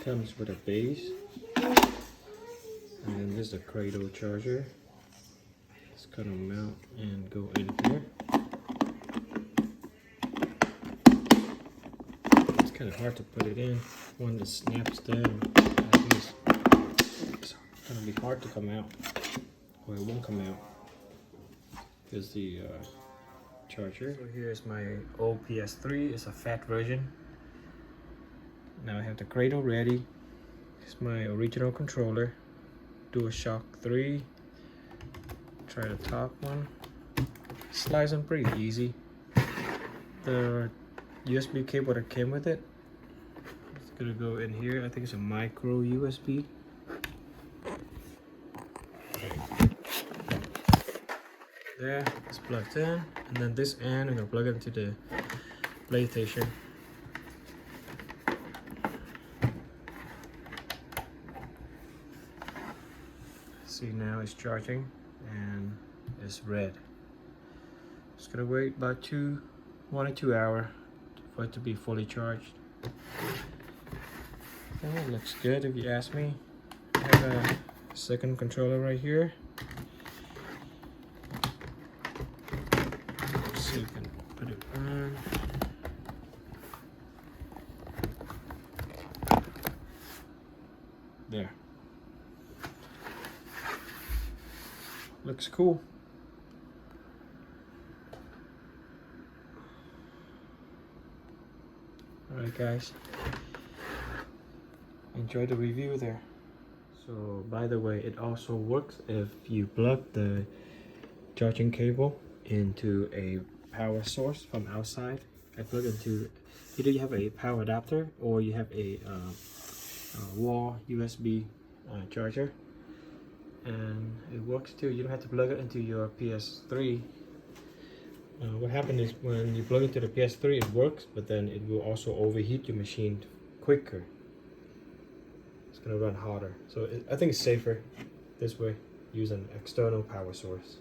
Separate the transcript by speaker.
Speaker 1: Comes with a base, and then this is a cradle charger. It's gonna mount and go in here. It's kind of hard to put it in. One that snaps down like this. It's gonna be hard to come out, or it won't come out. Here's the charger. So here's my old PS3. It's a fat version. Now I have the cradle ready. It's my original controller, DualShock 3. Try the top one. Slides on pretty easy. The USB cable that came with it, it's gonna go in here. I think it's a micro USB. There, it's plugged in, and then this end I'm gonna plug it into the PlayStation. See, now it's charging and it's red. Just gonna wait about 1 or 2 hours for it to be fully charged. And it looks good if you ask me. I have a second controller right here. So you can put it on. There. Looks cool. Alright guys, enjoy the review there. So by the way, it also works if you plug the charging cable into a power source from outside. I plug into, either you have a power adapter or you have a wall USB charger, and it works too. You don't have to plug it into your PS3. What happens is when you plug into the PS3 it works, but then it will also overheat your machine quicker. It's gonna run hotter. So I think it's safer this way, use an external power source.